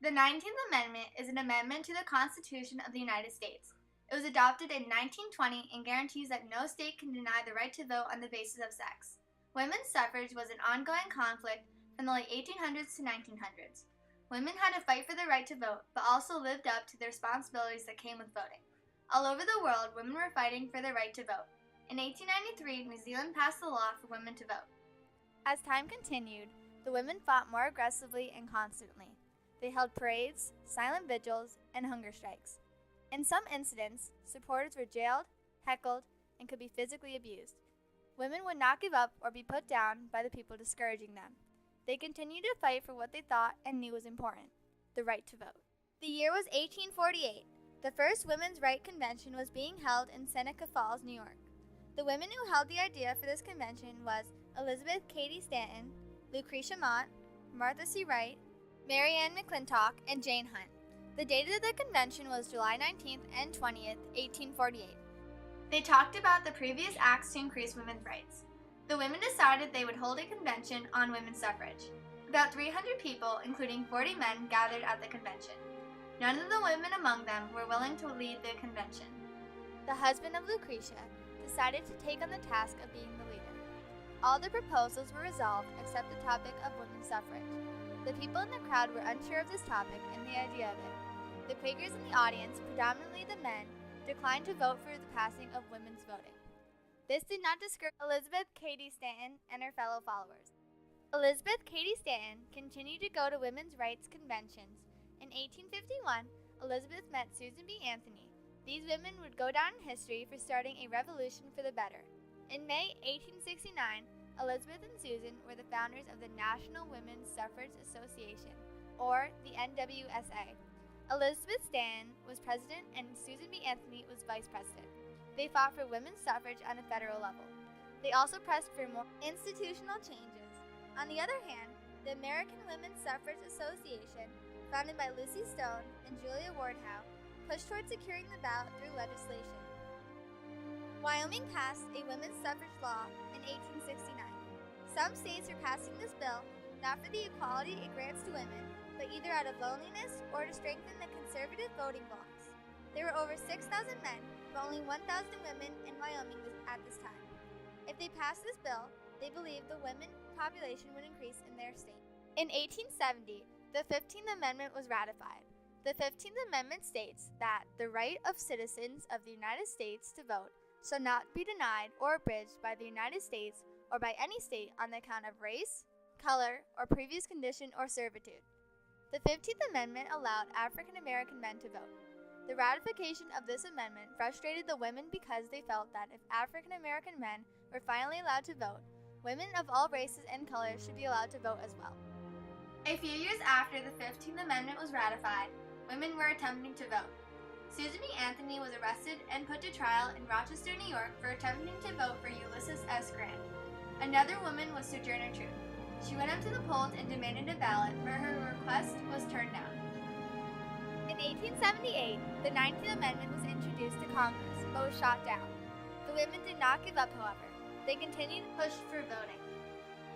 The 19th Amendment is an amendment to the Constitution of the United States. It was adopted in 1920 and guarantees that no state can deny the right to vote on the basis of sex. Women's suffrage was an ongoing conflict from the late 1800s to 1900s. Women had to fight for the right to vote, but also lived up to the responsibilities that came with voting. All over the world, women were fighting for the right to vote. In 1893, New Zealand passed the law for women to vote. As time continued, the women fought more aggressively and constantly. They held parades, silent vigils, and hunger strikes. In some incidents, supporters were jailed, heckled, and could be physically abused. Women would not give up or be put down by the people discouraging them. They continued to fight for what they thought and knew was important, the right to vote. The year was 1848. The first women's right convention was being held in Seneca Falls, New York. The women who held the idea for this convention was Elizabeth Cady Stanton, Lucretia Mott, Martha C. Wright, Mary Ann McClintock, and Jane Hunt. The date of the convention was July 19th and 20th, 1848. They talked about the previous acts to increase women's rights. The women decided they would hold a convention on women's suffrage. About 300 people, including 40 men, gathered at the convention. None of the women among them were willing to lead the convention. The husband of Lucretia decided to take on the task of being the leader. All the proposals were resolved except the topic of women's suffrage. The people in the crowd were unsure of this topic and the idea of it. The Quakers in the audience, predominantly the men, declined to vote for the passing of women's voting. This did not discourage Elizabeth Cady Stanton and her fellow followers. Elizabeth Cady Stanton continued to go to women's rights conventions. In 1851, Elizabeth met Susan B. Anthony. These women would go down in history for starting a revolution for the better. In May 1869, Elizabeth and Susan were the founders of the National Women's Suffrage Association, or the NWSA. Elizabeth Stanton was president and Susan B. Anthony was vice president. They fought for women's suffrage on a federal level. They also pressed for more institutional changes. On the other hand, the American Women's Suffrage Association, founded by Lucy Stone and Julia Ward Howe, pushed toward securing the ballot through legislation. Wyoming passed a women's suffrage law in 1869. Some states are passing this bill not for the equality it grants to women, but either out of loneliness or to strengthen the conservative voting blocks. There were over 6,000 men, but only 1,000 women in Wyoming at this time. If they passed this bill, they believed the women population would increase in their state. In 1870, the 15th Amendment was ratified. The 15th Amendment states that the right of citizens of the United States to vote shall not be denied or abridged by the United States or by any state on the account of race, color, or previous condition or servitude. The 15th Amendment allowed African American men to vote. The ratification of this amendment frustrated the women because they felt that if African American men were finally allowed to vote, women of all races and colors should be allowed to vote as well. A few years after the 15th Amendment was ratified, women were attempting to vote. Susan B. Anthony was arrested and put to trial in Rochester, New York for attempting to vote for Ulysses S. Grant. Another woman was Sojourner Truth. She went up to the polls and demanded a ballot, but her request was turned down. In 1878, the 19th Amendment was introduced to Congress, but was shot down. The women did not give up, however. They continued to push for voting.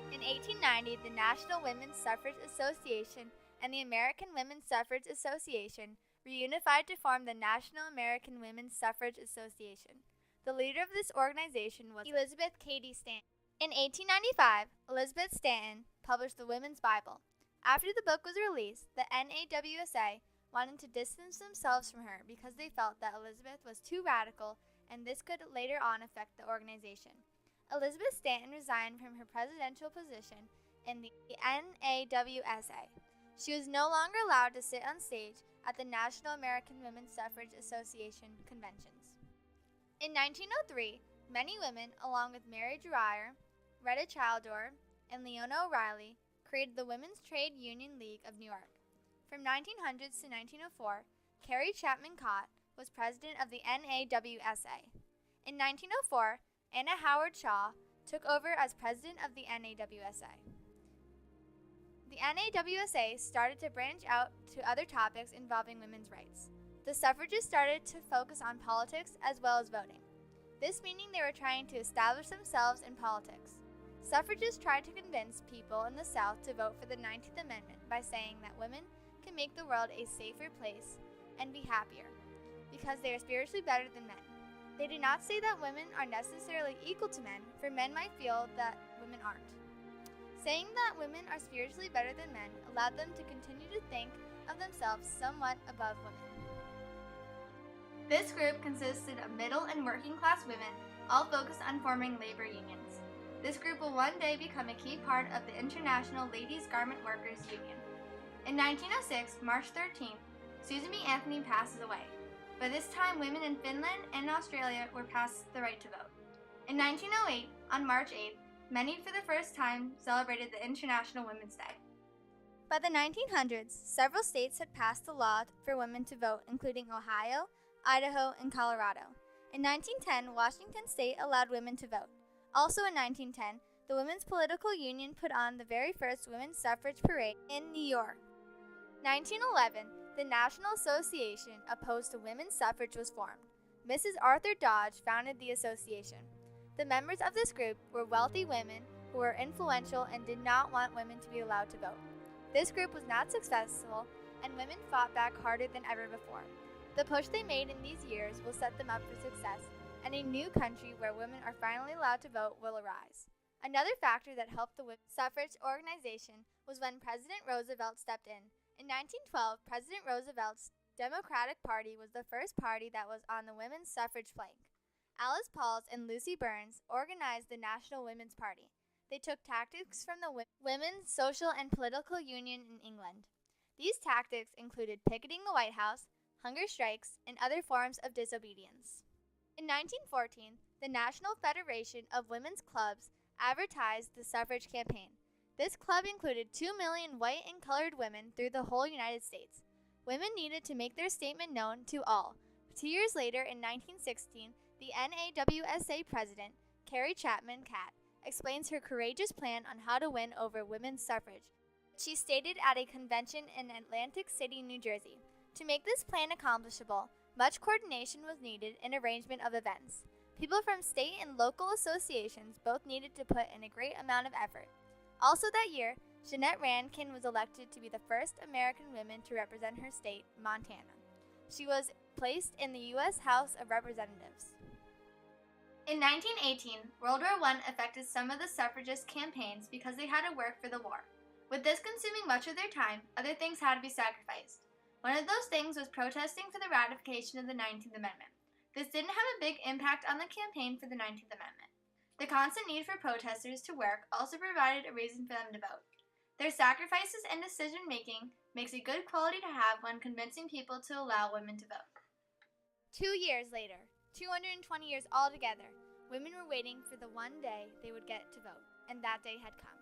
In 1890, the National Women's Suffrage Association and the American Women's Suffrage Association reunified to form the National American Women's Suffrage Association. The leader of this organization was Elizabeth Cady Stanton. In 1895, Elizabeth Stanton published the Women's Bible. After the book was released, the NAWSA wanted to distance themselves from her because they felt that Elizabeth was too radical and this could later on affect the organization. Elizabeth Stanton resigned from her presidential position in the NAWSA. She was no longer allowed to sit on stage at the National American Women's Suffrage Association conventions. In 1903, many women, along with Mary Dreyer, Retta Childor, and Leona O'Reilly, created the Women's Trade Union League of New York. From 1900s to 1904, Carrie Chapman Cott was president of the NAWSA. In 1904, Anna Howard Shaw took over as president of the NAWSA. The NAWSA started to branch out to other topics involving women's rights. The suffragists started to focus on politics as well as voting. This meaning they were trying to establish themselves in politics. Suffragists tried to convince people in the South to vote for the 19th Amendment by saying that women can make the world a safer place and be happier, because they are spiritually better than men. They do not say that women are necessarily equal to men, for men might feel that women aren't. Saying that women are spiritually better than men allowed them to continue to think of themselves somewhat above women. This group consisted of middle and working class women, all focused on forming labor unions. This group will one day become a key part of the International Ladies Garment Workers Union. In 1906, March 13th, Susan B. Anthony passes away. By this time, women in Finland and Australia were past the right to vote. In 1908, on March 8th, many for the first time celebrated the International Women's Day. By the 1900s, several states had passed the law for women to vote, including Ohio, Idaho, and Colorado. In 1910, Washington State allowed women to vote. Also in 1910, the Women's Political Union put on the very first women's suffrage parade in New York. 1911, the National Association opposed to women's suffrage was formed. Mrs. Arthur Dodge founded the association. The members of this group were wealthy women who were influential and did not want women to be allowed to vote. This group was not successful, and women fought back harder than ever before. The push they made in these years will set them up for success, and a new country where women are finally allowed to vote will arise. Another factor that helped the women's suffrage organization was when President Roosevelt stepped in. In 1912, President Roosevelt's Democratic Party was the first party that was on the women's suffrage flank. Alice Pauls and Lucy Burns organized the National Women's Party. They took tactics from the Women's Social and Political Union in England. These tactics included picketing the White House, hunger strikes, and other forms of disobedience. In 1914, the National Federation of Women's Clubs advertised the suffrage campaign. This club included 2 million white and colored women through the whole United States. Women needed to make their statement known to all. 2 years later, in 1916, the NAWSA president, Carrie Chapman Catt, explains her courageous plan on how to win over women's suffrage. She stated at a convention in Atlantic City, New Jersey, "To make this plan accomplishable, much coordination was needed in arrangement of events. People from state and local associations both needed to put in a great amount of effort." Also that year, Jeannette Rankin was elected to be the first American woman to represent her state, Montana. She was placed in the U.S. House of Representatives. In 1918, World War I affected some of the suffragist campaigns because they had to work for the war. With this consuming much of their time, other things had to be sacrificed. One of those things was protesting for the ratification of the 19th Amendment. This didn't have a big impact on the campaign for the 19th Amendment. The constant need for protesters to work also provided a reason for them to vote. Their sacrifices and decision-making makes a good quality to have when convincing people to allow women to vote. 2 years later, 220 years altogether, women were waiting for the one day they would get to vote, and that day had come.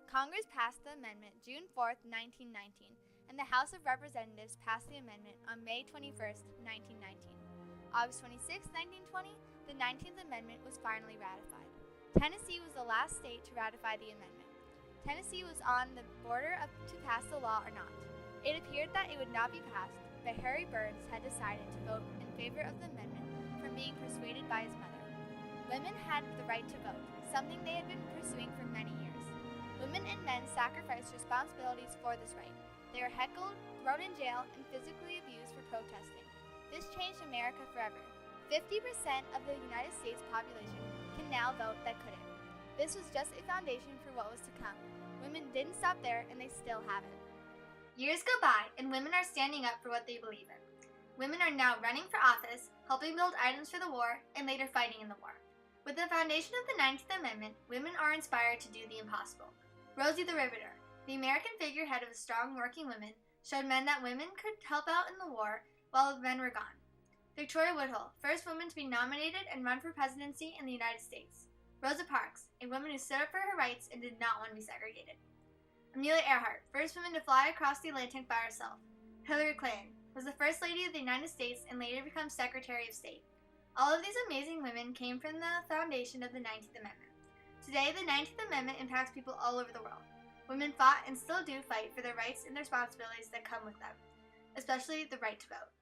Congress passed the amendment June 4, 1919, and the House of Representatives passed the amendment on May 21, 1919. August 26, 1920, the 19th Amendment was finally ratified. Tennessee was the last state to ratify the amendment. Tennessee was on the border to pass the law or not. It appeared that it would not be passed, but Harry Burns had decided to vote in favor of the amendment from being persuaded by his mother. Women had the right to vote, something they had been pursuing for many years. Women and men sacrificed responsibilities for this right. They were heckled, thrown in jail, and physically abused for protesting. This changed America forever. 50% of the United States population can now vote that couldn't. This was just a foundation for what was to come. Women didn't stop there, and they still haven't. Years go by, and women are standing up for what they believe in. Women are now running for office, helping build items for the war, and later fighting in the war. With the foundation of the 19th Amendment, women are inspired to do the impossible. Rosie the Riveter, the American figurehead of a strong working woman, showed men that women could help out in the war while men were gone. Victoria Woodhull, first woman to be nominated and run for presidency in the United States. Rosa Parks, a woman who stood up for her rights and did not want to be segregated. Amelia Earhart, first woman to fly across the Atlantic by herself. Hillary Clinton was the First Lady of the United States and later became Secretary of State. All of these amazing women came from the foundation of the 19th Amendment. Today, the 19th Amendment impacts people all over the world. Women fought and still do fight for their rights and the responsibilities that come with them, especially the right to vote.